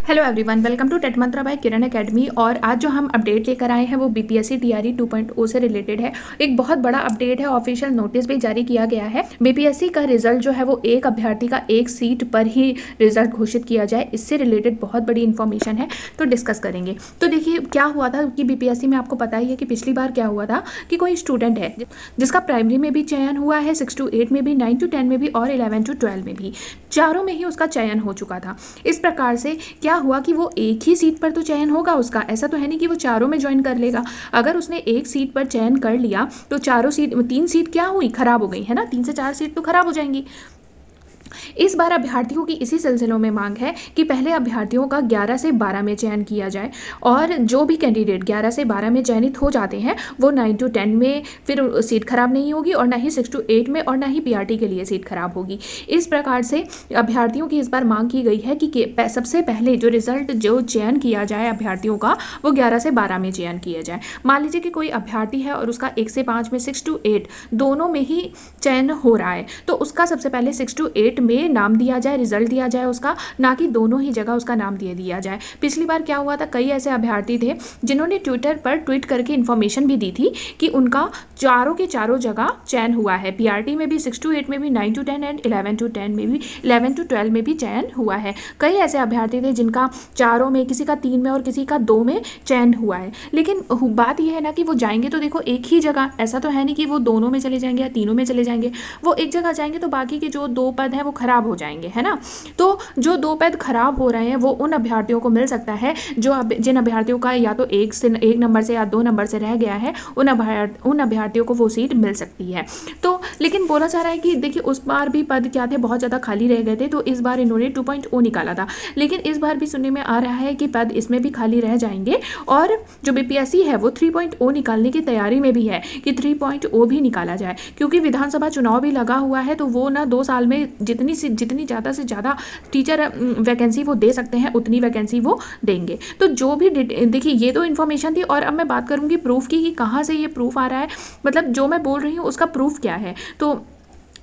Hello everyone, welcome to TET Mantra by Kiran academy. और आज जो हम अपडेट लेकर आए हैं वो बीपीएससी टीआरई 2.0 से रिलेटेड है। एक बहुत बड़ा अपडेट है, ऑफिशियल नोटिस भी जारी किया गया है। बीपीएससी का रिजल्ट जो है वो एक अभ्यर्थी का एक सीट पर ही रिजल्ट घोषित किया जाए, इससे रिलेटेड बहुत बड़ी इंफॉर्मेशन है, तो डिस्कस करेंगे। तो देखिए क्या हुआ था कि बीपीएससी में आपको पता ही है कि पिछली बार क्या हुआ था कि कोई स्टूडेंट है जिसका प्राइमरी में भी चयन हुआ है, 6 to 8 में भी, 9 to 10 में भी और 11 to 12 में भी, चारों में ही उसका चयन हो चुका था। इस प्रकार से क्या हुआ कि वो एक ही सीट पर तो चयन होगा उसका, ऐसा तो है नहीं कि वो चारों में ज्वाइन कर लेगा। अगर उसने एक सीट पर चयन कर लिया तो चारों सीट, 3 सीट क्या हुई, खराब हो गई है ना, 3 से 4 सीट तो खराब हो जाएंगी। इस बार अभ्यर्थियों की इसी सिलसिलों में मांग है कि पहले अभ्यर्थियों का 11 से 12 में चयन किया जाए और जो भी कैंडिडेट 11 से 12 में चयनित हो जाते हैं वो 9 to 10 में फिर सीट खराब नहीं होगी और ना ही 6 to 8 में और ना ही पीआरटी के लिए सीट खराब होगी। इस प्रकार से अभ्यर्थियों की इस बार मांग की गई है कि सबसे पहले जो रिजल्ट जो चयन किया जाए अभ्यर्थियों का वो 11 से 12 में चयन किया जाए। मान लीजिए कि कोई अभ्यर्थी है और उसका 1 से 5 में, 6 to 8 दोनों में ही चयन हो रहा है, तो उसका सबसे पहले 6 to 8 में नाम दिया जाए, रिजल्ट दिया जाए उसका, ना कि दोनों ही जगह उसका नाम दे दिया जाए। पिछली बार क्या हुआ था, कई ऐसे अभ्यर्थी थे जिन्होंने ट्विटर पर ट्वीट करके इन्फॉर्मेशन भी दी थी कि उनका चारों के चारों जगह चयन हुआ है, पीआरटी में भी, 6 to 8 में भी, 9 to 10 एंड 11 to 10 में भी, 11 to 12 में भी चयन हुआ है। कई ऐसे अभ्यर्थी थे जिनका चारों में, किसी का 3 में और किसी का 2 में चयन हुआ है। लेकिन बात यह है ना कि वो जाएंगे तो देखो एक ही जगह, ऐसा तो है नहीं कि वो दोनों में चले जाएंगे या तीनों में चले जाएंगे, वो एक जगह जाएंगे तो बाकी के जो 2 पद हैं वो खराब हो जाएंगे, है ना। तो जो 2 पद खराब हो रहे हैं वो उन अभ्यर्थियों को मिल सकता है जिन अभ्यर्थियों का या तो 1 नंबर से या 2 नंबर से रह गया है, उन अभ्यर्थियों को वो सीट मिल सकती है। तो लेकिन बोला जा रहा है कि देखिए उस बार भी पद क्या थे, बहुत ज़्यादा खाली रह गए थे, तो इस बार इन्होंने 2.0 निकाला था। लेकिन इस बार भी सुनने में आ रहा है कि पद इसमें भी खाली रह जाएंगे और जो बीपीएससी है वो 3.0 निकालने की तैयारी में भी है कि 3.0 भी निकाला जाए, क्योंकि विधानसभा चुनाव भी लगा हुआ है। तो वो ना 2 साल में जितनी ज़्यादा से ज़्यादा टीचर वैकेंसी वो दे सकते हैं उतनी वैकेंसी वो देंगे। तो जो भी देखिए ये तो इन्फॉर्मेशन थी और अब मैं बात करूंगी प्रूफ की कि कहाँ से ये प्रूफ आ रहा है, मतलब जो मैं बोल रही हूँ उसका प्रूफ क्या है। तो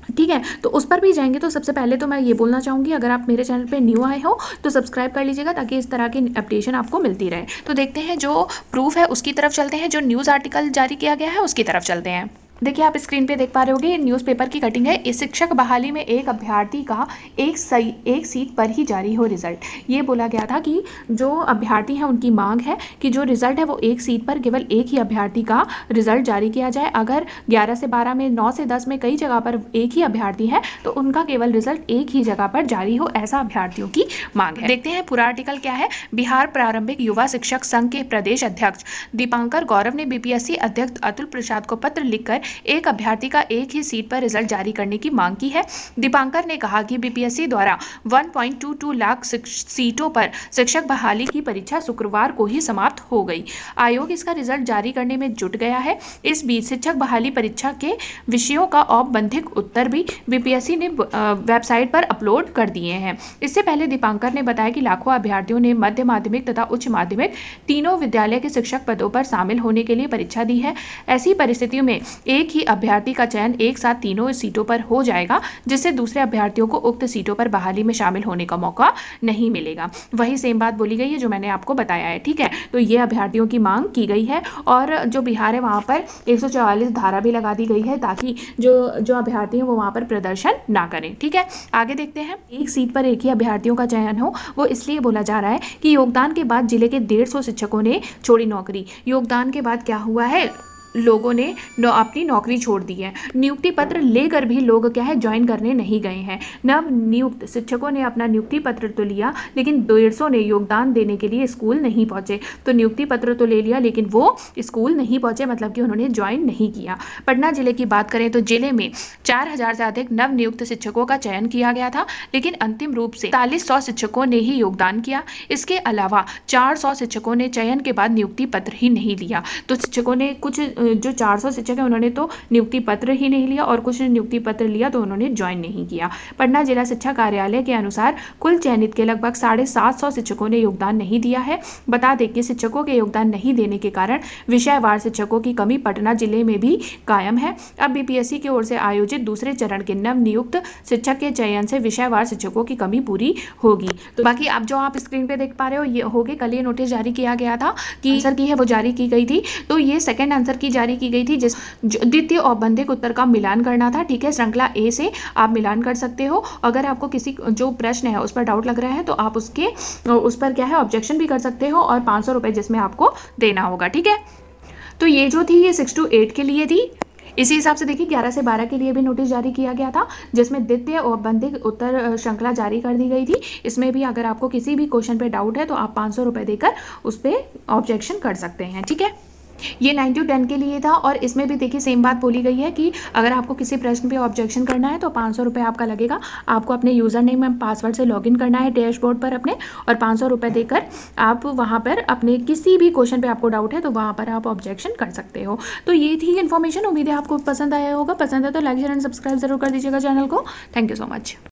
ठीक है, तो उस पर भी जाएंगे। तो सबसे पहले तो मैं ये बोलना चाहूँगी, अगर आप मेरे चैनल पे न्यू आए हो तो सब्सक्राइब कर लीजिएगा ताकि इस तरह की अपडेशन आपको मिलती रहे। तो देखते हैं जो प्रूफ है उसकी तरफ चलते हैं, जो न्यूज़ आर्टिकल जारी किया गया है उसकी तरफ चलते हैं। देखिए आप स्क्रीन पे देख पा रहे होंगे, न्यूज़पेपर की कटिंग है। इस शिक्षक बहाली में एक अभ्यर्थी का एक सीट पर ही जारी हो रिजल्ट। ये बोला गया था कि जो अभ्यर्थी हैं उनकी मांग है कि जो रिजल्ट है वो एक सीट पर केवल एक ही अभ्यर्थी का रिजल्ट जारी किया जाए। अगर 11 से 12 में, 9 से 10 में कई जगह पर एक ही अभ्यर्थी है तो उनका केवल रिजल्ट एक ही जगह पर जारी हो, ऐसा अभ्यर्थियों की मांग है। देखते हैं पूरा आर्टिकल क्या है। बिहार प्रारंभिक युवा शिक्षक संघ के प्रदेश अध्यक्ष दीपांकर गौरव ने बीपीएससी अध्यक्ष अतुल प्रसाद को पत्र लिखकर एक अभ्यर्थी का एक ही सीट पर रिजल्ट जारी करने की मांग की है। दीपांकर ने कहा कि बीपीएससी द्वारा 1.22 लाख सीटों पर शिक्षक बहाली की परीक्षा शुक्रवार को ही समाप्त हो गई। आयोग इसका रिजल्ट जारी करने में जुट गया है। इस बीच शिक्षक बहाली परीक्षा के विषयों का औपबंधिक उत्तर भी बीपीएससी ने वेबसाइट पर अपलोड कर दिए हैं। इससे पहले दीपांकर ने बताया कि लाखों अभ्यर्थियों ने मध्य माध्यमिक तथा उच्च माध्यमिक तीनों विद्यालय के शिक्षक पदों पर शामिल होने के लिए परीक्षा दी है। ऐसी परिस्थितियों में एक ही अभ्यर्थी का चयन एक साथ तीनों सीटों पर हो जाएगा, जिससे दूसरे अभ्यर्थियों को उक्त सीटों पर बहाली में शामिल होने का मौका नहीं मिलेगा। वही सेम बात बोली गई है जो मैंने आपको बताया है, ठीक है। तो ये अभ्यर्थियों की मांग की गई है और जो बिहार है वहाँ पर 144 धारा भी लगा दी गई है ताकि जो अभ्यर्थी हैं वो वहाँ पर प्रदर्शन ना करें, ठीक है। आगे देखते हैं। एक सीट पर एक ही अभ्यर्थियों का चयन हो, वो इसलिए बोला जा रहा है कि योगदान के बाद जिले के 150 शिक्षकों ने छोड़ी नौकरी। योगदान के बाद क्या हुआ है, लोगों ने अपनी नौकरी छोड़ दी है। नियुक्ति पत्र लेकर भी लोग क्या है, ज्वाइन करने नहीं गए हैं। नव नियुक्त शिक्षकों ने अपना नियुक्ति पत्र तो लिया लेकिन 150 ने योगदान देने के लिए स्कूल नहीं पहुंचे। तो नियुक्ति पत्र तो ले लिया लेकिन वो स्कूल नहीं पहुंचे, मतलब कि उन्होंने ज्वाइन नहीं किया। पटना जिले की बात करें तो जिले में 4000 से अधिक नव नियुक्त शिक्षकों का चयन किया गया था, लेकिन अंतिम रूप से 4300 शिक्षकों ने ही योगदान किया। इसके अलावा 400 शिक्षकों ने चयन के बाद नियुक्ति पत्र ही नहीं लिया। तो शिक्षकों ने कुछ जो 400 शिक्षक है उन्होंने तो नियुक्ति पत्र ही नहीं लिया और कुछ ने नियुक्ति पत्र लिया तो उन्होंने ज्वाइन नहीं किया। पटना जिला शिक्षा कार्यालय के अनुसार कुल चयनित के लगभग 750 शिक्षकों ने योगदान नहीं दिया है। बता दें कि शिक्षकों के योगदान नहीं देने के कारण विषयवार शिक्षकों की कमी पटना जिले में भी कायम है। अब बीपीएससी की ओर से आयोजित दूसरे चरण के नव नियुक्त शिक्षक के चयन से विषयवार शिक्षकों की कमी पूरी होगी। तो बाकी आप जो आप स्क्रीन पे देख पा रहे हो ये होगे, कल ये नोटिस जारी किया गया था कि आंसर की है वो जारी की गई थी। तो ये सेकंड आंसर की जारी की गई थी जिस द्वितीय औपबंधिक उत्तर का मिलान करना था। ठीक है, श्रृंखला ए से आप मिलान कर सकते हो। अगर आपको किसी जो प्रश्न है उस पर डाउट लग रहा है तो आप उस पर क्या है ऑब्जेक्शन भी कर सकते हो और 500 रुपये जिसमें आपको देना होगा। ठीक है, तो ये जो थी ये 6 to 8 के लिए थी। इसी हिसाब से देखिए 11 से 12 के लिए भी नोटिस जारी किया गया था जिसमें द्वितीय औपबंधिक उत्तर श्रृंखला जारी कर दी गई थी। इसमें भी अगर आपको किसी भी क्वेश्चन पे डाउट है तो आप 500 रुपये देकर उस पर ऑब्जेक्शन कर सकते हैं। ठीक है, ये 9 to 10 के लिए था और इसमें भी देखिए सेम बात बोली गई है कि अगर आपको किसी प्रश्न पे ऑब्जेक्शन करना है तो 500 रुपये आपका लगेगा। आपको अपने यूज़र नेम एंड पासवर्ड से लॉगिन करना है डैशबोर्ड पर अपने और 500 रुपये देकर आप वहाँ पर अपने किसी भी क्वेश्चन पे आपको डाउट है तो वहाँ पर आप ऑब्जेक्शन कर सकते हो। तो ये थी इन्फॉर्मेशन, उम्मीद है आपको पसंद आया होगा। पसंद है तो लाइक शेयर एंड सब्सक्राइब जरूर कर दीजिएगा चैनल को। Thank you so much.